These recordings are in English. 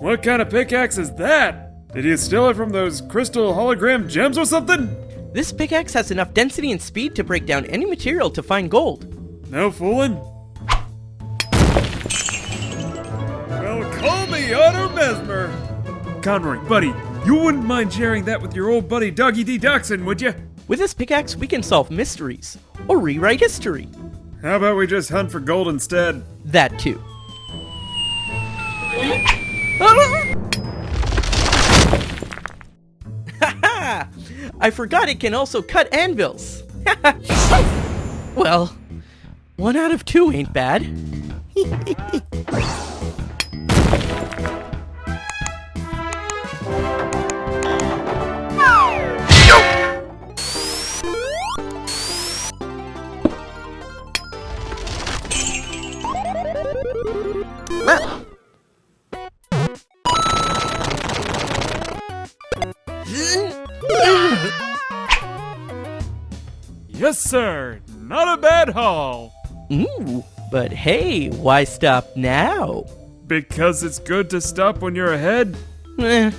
What kind of pickaxe is that? Did you steal it from those crystal hologram gems or something? This pickaxe has enough density and speed to break down any material to find gold. No fooling? Well, call me Otto Mesmer. Conroy, buddy, you wouldn't mind sharing that with your old buddy Doggy D. Dachshund, would you? With this pickaxe, we can solve mysteries, or rewrite history. How about we just hunt for gold instead? That too. Haha! I forgot it can also cut anvils. Well, 1 out of 2 ain't bad. Yes, sir. Not a bad haul. Ooh, but hey, why stop now? Because it's good to stop when you're ahead. Eh.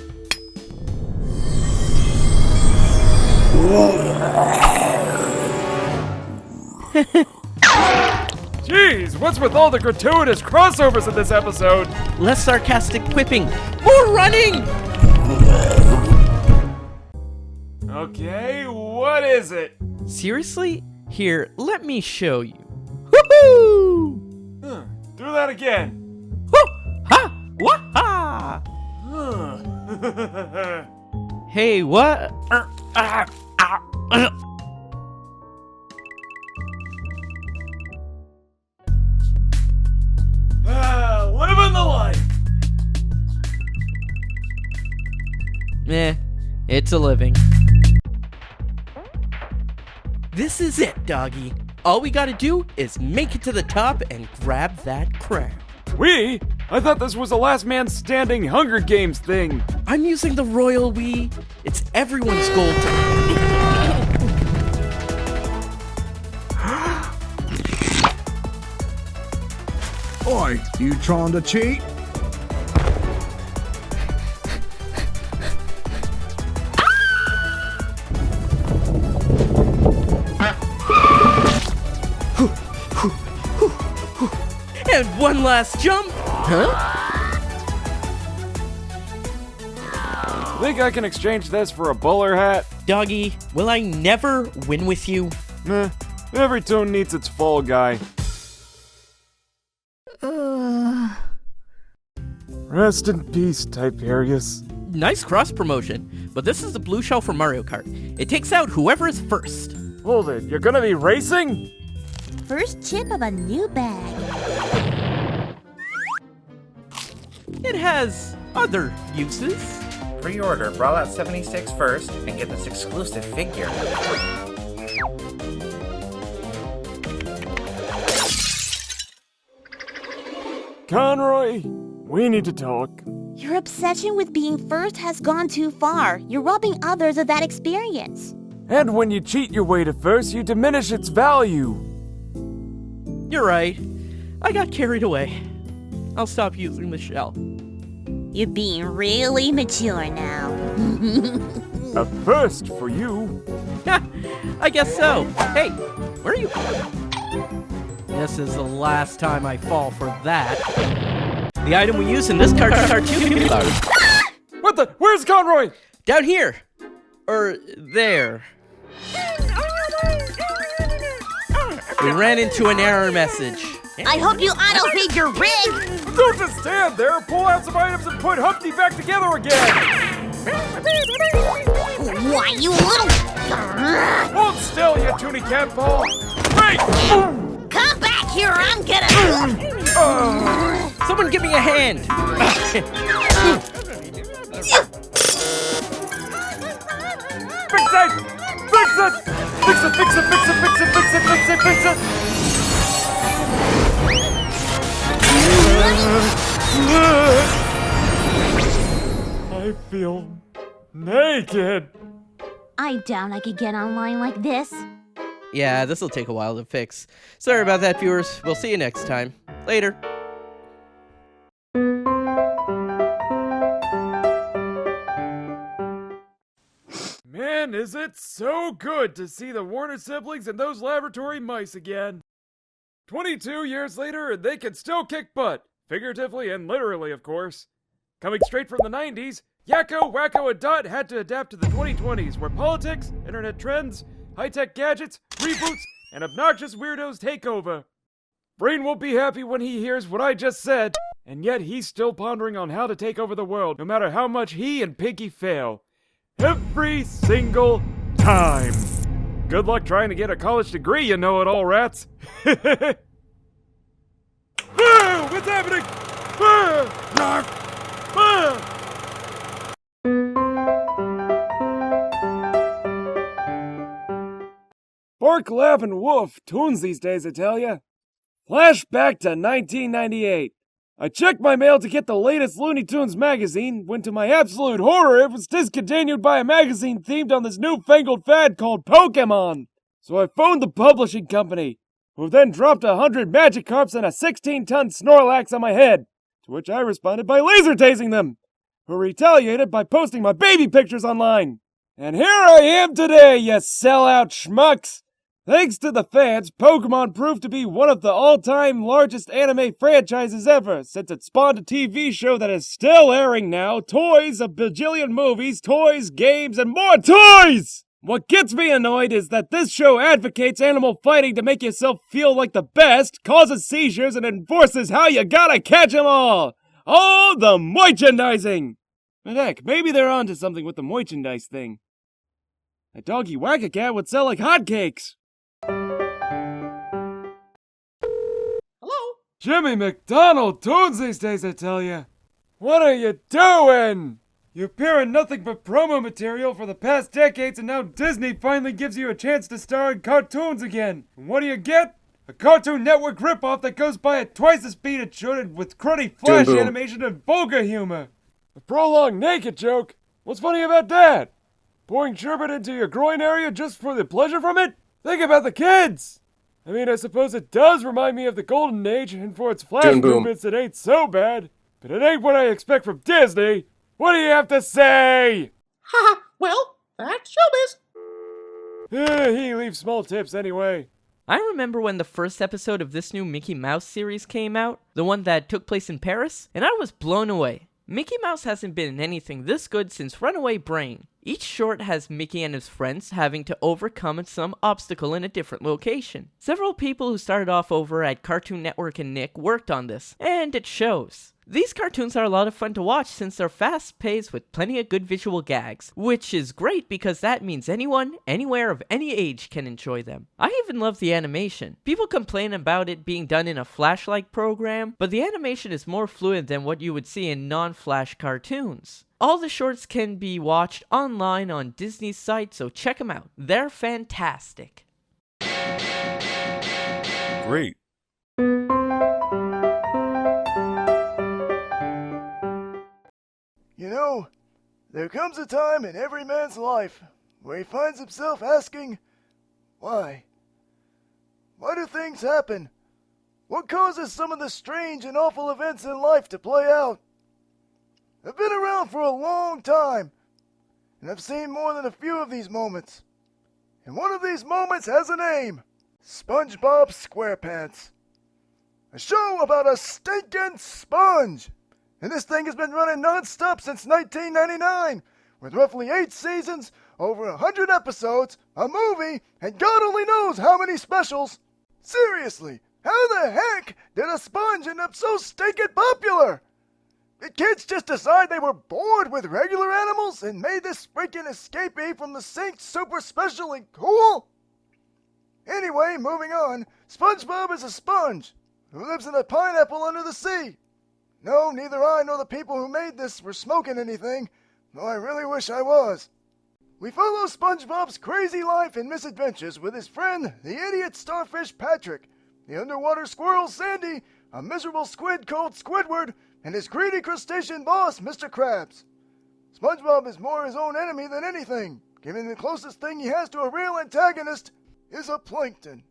Jeez, what's with all the gratuitous crossovers in this episode? Less sarcastic quipping. More running! Okay, what is it? Seriously? Here, let me show you. Woohoo! Do that again. Woo! Ha! Wah-ha! Hey, what? Living the life. It's a living. This is it, doggy. All we gotta do is make it to the top and grab that crown. We? I thought this was a last man standing Hunger Games thing. I'm using the royal we. It's everyone's goal to... Oi, you trying to cheat? And one last jump. Huh? Think I can exchange this for a bowler hat? Doggy, will I never win with you? Meh, every toon needs its fall guy. Rest in peace, Tiberius. Nice cross promotion, but this is the blue shell from Mario Kart. It takes out whoever is first. Hold it, you're gonna be racing? First chip of a new bag. It has other uses. Pre-order Brawlout 76 first and get this exclusive figure. Conroy, we need to talk. Your obsession with being first has gone too far. You're robbing others of that experience. And when you cheat your way to first, you diminish its value. You're right. I got carried away. I'll stop using the shell. You're being really mature now. A first for you. I guess so. Hey, where are you? This is the last time I fall for that. The item we use in this cartoon. What the? Where's Conroy? Down here. Or there. We ran into an error message. I hope you auto-feed your rig! Don't just stand there! Pull out some items and put Humpty back together again! Why, you little... Hold still, you toony cat ball! Wait! Come back here, I'm gonna... Someone give me a hand! Fix it! Fix it! Fix it, fix it, fix it, fix it, fix it, fix it, fix it! I feel naked. I doubt I could get online like this. Yeah, this'll take a while to fix. Sorry about that, viewers. We'll see you next time. Later. man, is it so good to see the Warner siblings and those laboratory mice again. 22 years later, and they can still kick butt. Figuratively and literally, of course. Coming straight from the 90s, Yako, Wacko, and Dot had to adapt to the 2020s, where politics, internet trends, high-tech gadgets, reboots, and obnoxious weirdos take over. Brain won't be happy when he hears what I just said, and yet he's still pondering on how to take over the world, no matter how much he and Pinky fail. Every single time. Good luck trying to get a college degree, you know-it-all rats. Ah, what's happening? Ah, ah. Bark, laugh, and woof. Toons these days, I tell ya. Flashback to 1998. I checked my mail to get the latest Looney Tunes magazine, when to my absolute horror it was discontinued by a magazine themed on this newfangled fad called Pokemon. So I phoned the publishing company, who then dropped 100 Magikarps and a 16-ton Snorlax on my head, to which I responded by laser tasing them, who retaliated by posting my baby pictures online. And here I am today, you sellout schmucks! Thanks to the fans, Pokemon proved to be one of the all-time largest anime franchises ever, since it spawned a TV show that is still airing now, toys, a bajillion movies, toys, games, and more toys! What gets me annoyed is that this show advocates animal fighting to make yourself feel like the best, causes seizures, and enforces how you gotta catch 'em all! Oh, the merchandising! But heck, maybe they're onto something with the merchandise thing. A doggy whack-a-cat would sell like hotcakes! Hello? Jimmy McDonald Toons these days, I tell ya. What are you doing? You appear in nothing but promo material for the past decades, and now Disney finally gives you a chance to star in cartoons again. And what do you get? A Cartoon Network ripoff that goes by at twice the speed it should, with cruddy flash animation and vulgar humor. A prolonged naked joke? What's funny about that? Pouring sherbet into your groin area just for the pleasure from it? Think about the kids! I mean, I suppose it does remind me of the Golden Age, and for its flash movements it ain't so bad. But it ain't what I expect from Disney! What do you have to say? Haha, well, that's showbiz. He leaves small tips anyway. I remember when the first episode of this new Mickey Mouse series came out, the one that took place in Paris, and I was blown away. Mickey Mouse hasn't been in anything this good since Runaway Brain. Each short has Mickey and his friends having to overcome some obstacle in a different location. Several people who started off over at Cartoon Network and Nick worked on this, and it shows. These cartoons are a lot of fun to watch since they're fast-paced with plenty of good visual gags, which is great because that means anyone, anywhere of any age can enjoy them. I even love the animation. People complain about it being done in a Flash-like program, but the animation is more fluid than what you would see in non-Flash cartoons. All the shorts can be watched online on Disney's site, so check them out. They're fantastic. Great. You know, there comes a time in every man's life where he finds himself asking, why? Why do things happen? What causes some of the strange and awful events in life to play out? I've been around for a long time, and I've seen more than a few of these moments. And one of these moments has a name, SpongeBob SquarePants. A show about a stinking sponge. And this thing has been running non-stop since 1999, with roughly 8 seasons, over 100 episodes, a movie, and God only knows how many specials. Seriously, how the heck did a sponge end up so stinking popular? Did kids just decide they were bored with regular animals and made this freaking escapee from the sink super special and cool? Anyway, moving on, SpongeBob is a sponge who lives in a pineapple under the sea. No, neither I nor the people who made this were smoking anything, though I really wish I was. We follow SpongeBob's crazy life and misadventures with his friend, the idiot starfish Patrick, the underwater squirrel Sandy, a miserable squid called Squidward, and his greedy crustacean boss, Mr. Krabs. SpongeBob is more his own enemy than anything, given the closest thing he has to a real antagonist is a plankton.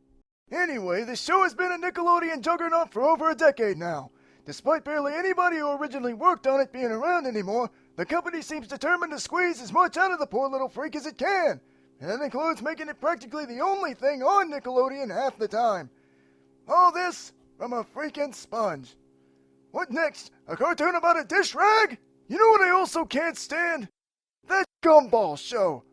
Anyway, the show has been a Nickelodeon juggernaut for over a decade now. Despite barely anybody who originally worked on it being around anymore, The company seems determined to squeeze as much out of the poor little freak as it can, and that includes making it practically the only thing on Nickelodeon half the time. All this from a freaking sponge. What next? A cartoon about a dish rag? You know what I also can't stand? That gumball show.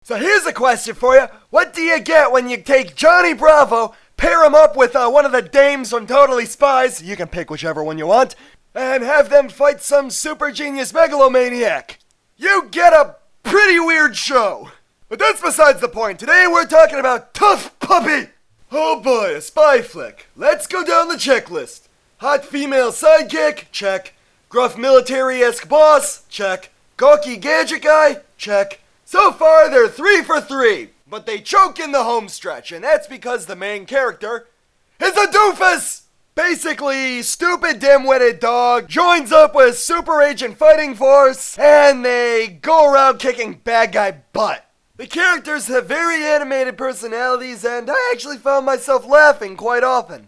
So here's a question for you. What do you get when you take Johnny Bravo, pair him up with one of the dames from Totally Spies, you can pick whichever one you want, and have them fight some super genius megalomaniac? You get a pretty weird show. But that's besides the point. Today we're talking about Tough Puppy. Oh boy, a spy flick. Let's go down the checklist. Hot female sidekick? Check. Gruff military-esque boss? Check. Gawky gadget guy? Check. So far, they're 3 for 3, but they choke in the home stretch, and that's because the main character is a doofus! Basically, stupid dim-witted dog joins up with Super Agent Fighting Force, and they go around kicking bad guy butt. The characters have very animated personalities, and I actually found myself laughing quite often.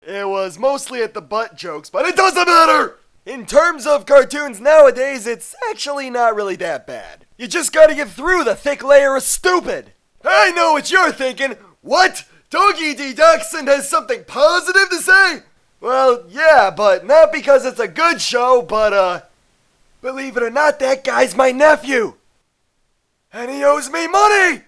It was mostly at the butt jokes, but it doesn't matter! In terms of cartoons nowadays, it's actually not really that bad. You just gotta get through the thick layer of stupid. I know what you're thinking. What? Doggy D. Dachshund has something positive to say? Well, yeah, but not because it's a good show, but, believe it or not, that guy's my nephew. And he owes me money!